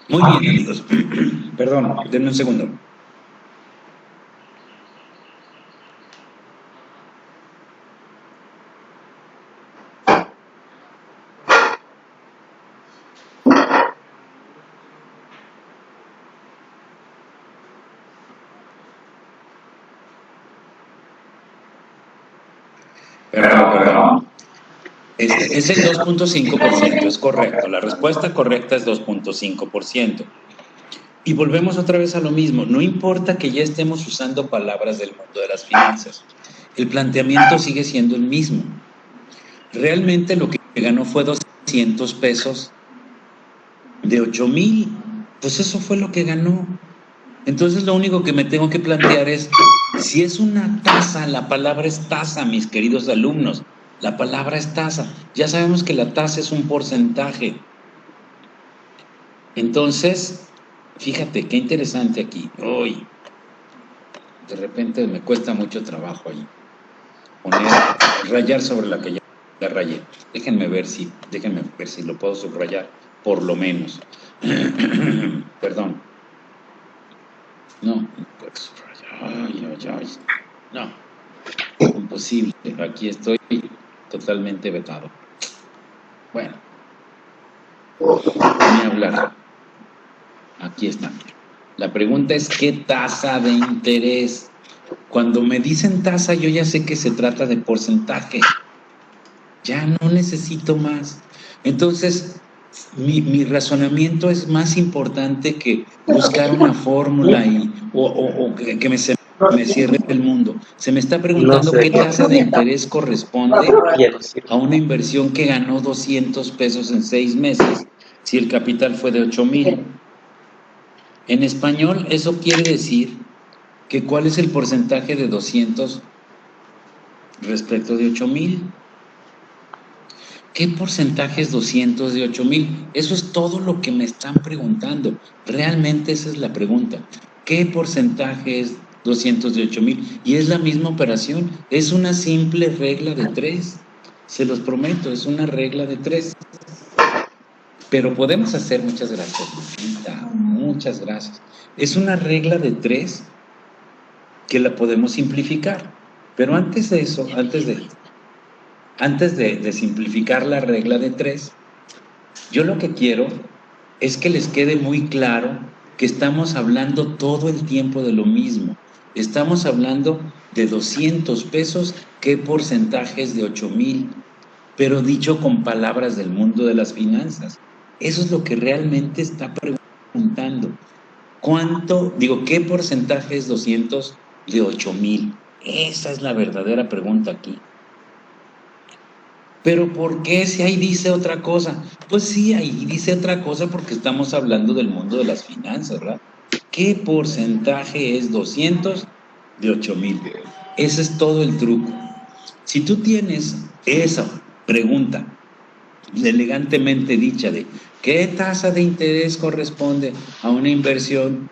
Muy bien, amigos. Perdón, denme un segundo. Perdón. Es el 2.5%, es correcto. La respuesta correcta es 2.5%. Y volvemos otra vez a lo mismo. No importa que ya estemos usando palabras del mundo de las finanzas. El planteamiento sigue siendo el mismo. Realmente lo que ganó fue 200 pesos de 8,000. Pues eso fue lo que ganó. Entonces lo único que me tengo que plantear es, si es una tasa, la palabra es tasa, mis queridos alumnos. La palabra es tasa. Ya sabemos que la tasa es un porcentaje. Entonces, fíjate, qué interesante aquí. Uy, de repente me cuesta mucho trabajo ahí rayar sobre la que ya rayé. Déjenme ver si lo puedo subrayar, por lo menos. Perdón. No puedo subrayar. Ay. No, imposible. Aquí estoy totalmente vetado. Bueno, ni hablar. Aquí está. La pregunta es, ¿qué tasa de interés? Cuando me dicen tasa, yo ya sé que se trata de porcentaje. Ya no necesito más. Entonces, mi razonamiento es más importante que buscar una fórmula o que me cierre el mundo. Se me está preguntando qué tasa de interés corresponde a una inversión que ganó 200 pesos en 6 meses, si el capital fue de 8,000. En español, eso quiere decir que cuál es el porcentaje de 200 respecto de 8,000. ¿Qué porcentaje es 200 de 8,000? Eso es todo lo que me están preguntando. Realmente esa es la pregunta. ¿Qué porcentaje es 200 de 8,000? Y es la misma operación. Es una simple regla de 3. Se los prometo, es una regla de 3. Pero podemos hacer, muchas gracias, Lupita, muchas gracias. Es una regla de 3 que la podemos simplificar. Pero antes de eso, antes de simplificar la regla de 3, yo lo que quiero es que les quede muy claro que estamos hablando todo el tiempo de lo mismo. Estamos hablando de 200 pesos, ¿qué porcentaje es de 8,000? Pero dicho con palabras del mundo de las finanzas. Eso es lo que realmente está preguntando. ¿Qué porcentaje es 200 de 8,000? Esa es la verdadera pregunta aquí. ¿Pero por qué si ahí dice otra cosa? Pues sí, ahí dice otra cosa porque estamos hablando del mundo de las finanzas, ¿verdad? ¿Qué porcentaje es 200 de 8,000? Ese es todo el truco. Si tú tienes esa pregunta elegantemente dicha de ¿qué tasa de interés corresponde a una inversión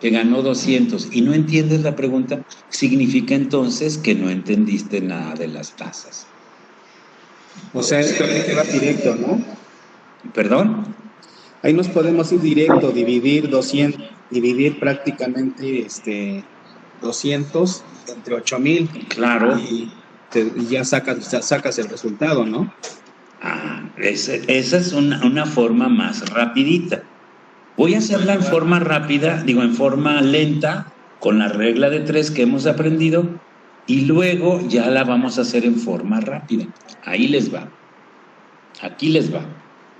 que ganó 200 y no entiendes la pregunta, significa entonces que no entendiste nada de las tasas. O sea, esto hay que va directo, ¿no? ¿Perdón? Ahí nos podemos ir directo, dividir prácticamente 200 entre 8,000. Claro. Y ya sacas el resultado, ¿no? Esa es una forma más rapidita. Voy a hacerla en forma rápida, en forma lenta, con la regla de 3 que hemos aprendido, y luego ya la vamos a hacer en forma rápida. Ahí les va. Aquí les va.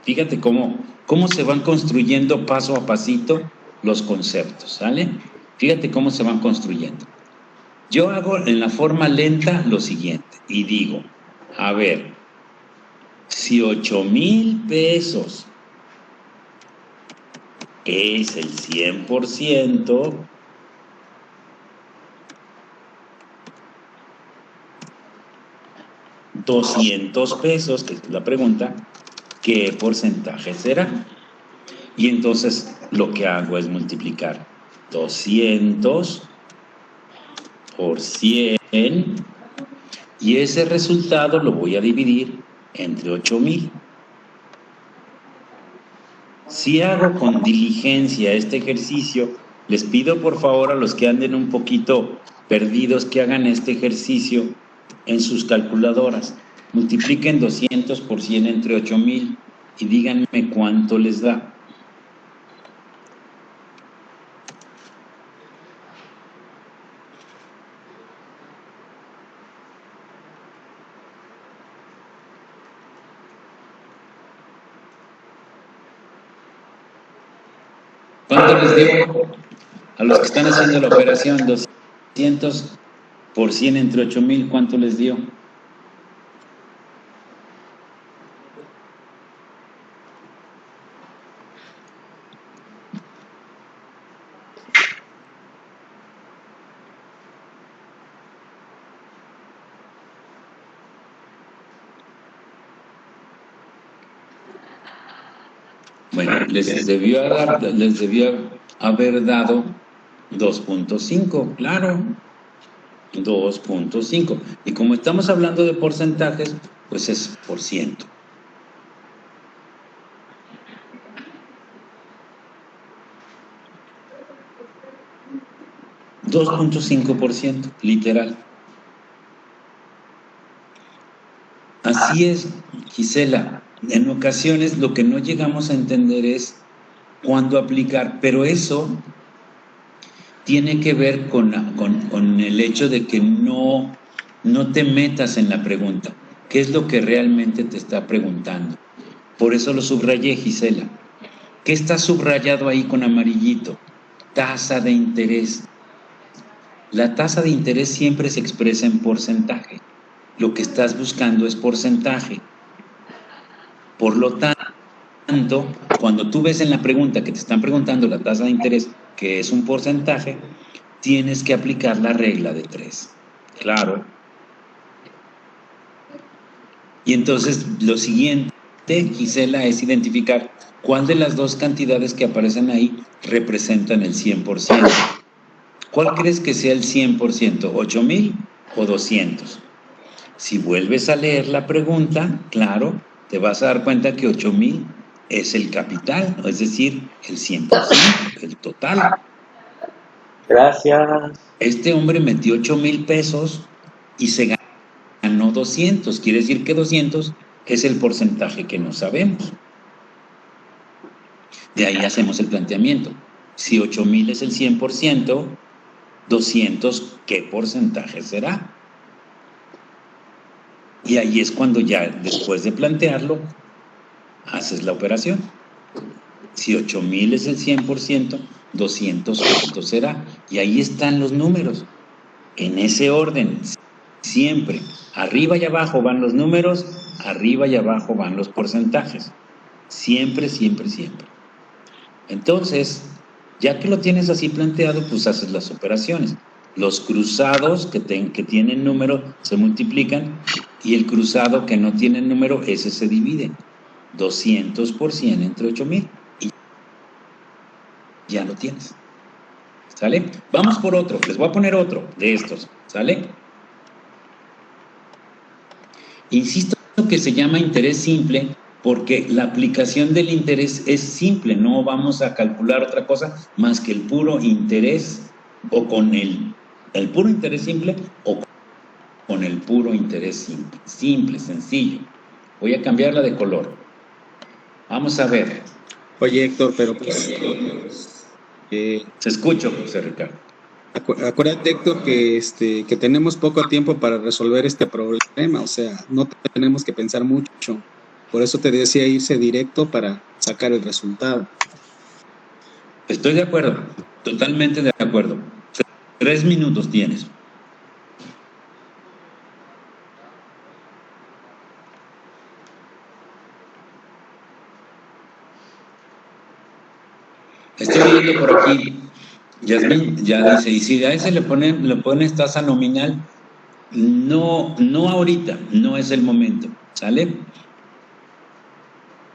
Fíjate cómo se van construyendo paso a pasito los conceptos, ¿sale? Fíjate cómo se van construyendo. Yo hago en la forma lenta lo siguiente y digo, a ver, si 8,000 pesos es el 100%, 200 pesos, que es la pregunta, ¿qué porcentaje será? Y entonces lo que hago es multiplicar 200 por 100 y ese resultado lo voy a dividir entre 8,000. Si hago con diligencia este ejercicio, les pido por favor a los que anden un poquito perdidos que hagan este ejercicio en sus calculadoras. Multipliquen 200 por 100 entre 8,000 y díganme cuánto les da. ¿Cuánto les dio? A los que están haciendo la operación, 200 por 100 entre 8,000, ¿cuánto les dio? Bueno, les debió haber dado 2.5, claro, 2.5. Y como estamos hablando de porcentajes, pues es por ciento. $2.5%, literal. Así es, Gisela. En ocasiones lo que no llegamos a entender es cuándo aplicar, pero eso tiene que ver con el hecho de que no te metas en la pregunta. ¿Qué es lo que realmente te está preguntando? Por eso lo subrayé, Gisela. ¿Qué está subrayado ahí con amarillito? Tasa de interés. La tasa de interés siempre se expresa en porcentaje. Lo que estás buscando es porcentaje. Por lo tanto, cuando tú ves en la pregunta que te están preguntando la tasa de interés, que es un porcentaje, tienes que aplicar la regla de 3. Claro. Y entonces lo siguiente, Gisela, es identificar cuál de las dos cantidades que aparecen ahí representan el 100%. ¿Cuál crees que sea el 100%? ¿8,000 o 200? Si vuelves a leer la pregunta, claro, te vas a dar cuenta que 8,000 es el capital, es decir, el 100%, el total. Gracias. Este hombre metió 8,000 pesos y se ganó 200. Quiere decir que 200 es el porcentaje que no sabemos. De ahí hacemos el planteamiento. Si 8,000 es el 100%, 200, ¿qué porcentaje será? Y ahí es cuando ya, después de plantearlo, haces la operación. Si 8,000 es el 100%, 200, ¿cuánto será? Y ahí están los números. En ese orden, siempre. Arriba y abajo van los números, arriba y abajo van los porcentajes. Siempre, siempre, siempre. Entonces, ya que lo tienes así planteado, pues haces las operaciones. Los cruzados que tienen número se multiplican y el cruzado que no tiene número, ese se divide. 200 por 100 entre 8,000 y ya lo tienes. ¿Sale? Vamos por otro. Les voy a poner otro de estos. ¿Sale? Insisto que se llama interés simple porque la aplicación del interés es simple. No vamos a calcular otra cosa más que el puro interés o con el puro interés simple o con el puro interés simple. Simple, sencillo. Voy a cambiarla de color. Vamos a ver. Oye, Héctor, pero Se escucha, José Ricardo. Acuérdate, Héctor, que tenemos poco tiempo para resolver este problema, o sea, no tenemos que pensar mucho. Por eso te decía irse directo para sacar el resultado. Estoy de acuerdo, totalmente de acuerdo. 3 minutos tienes. Estoy viendo por aquí, Yasmín ya dice, y si a ese le pones tasa nominal, no ahorita, no es el momento, ¿sale?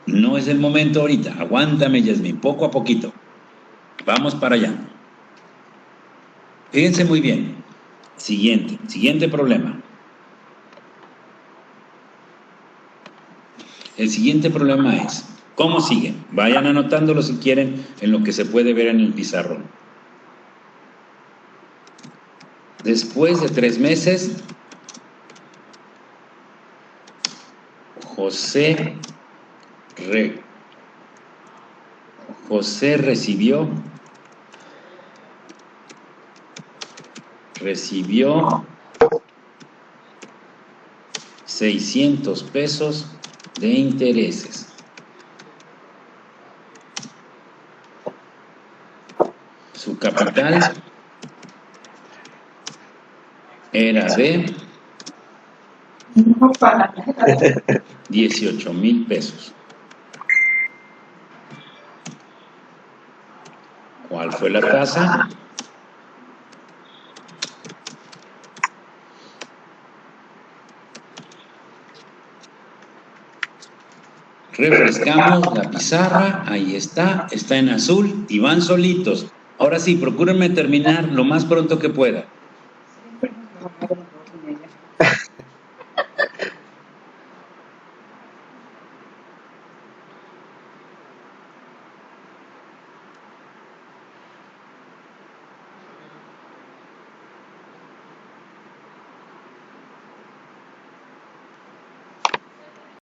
No es el momento ahorita, aguántame, Yasmín, poco a poquito. Vamos para allá. Fíjense muy bien. Siguiente problema. El siguiente problema es, ¿cómo sigue? Vayan anotándolo si quieren en lo que se puede ver en el pizarrón. Después de 3 meses, José recibió 600 pesos de intereses. Su capital era de 18,000 pesos. ¿Cuál fue la tasa? Refrescamos la pizarra, ahí está en azul y van solitos. Ahora sí, procúrenme terminar lo más pronto que pueda.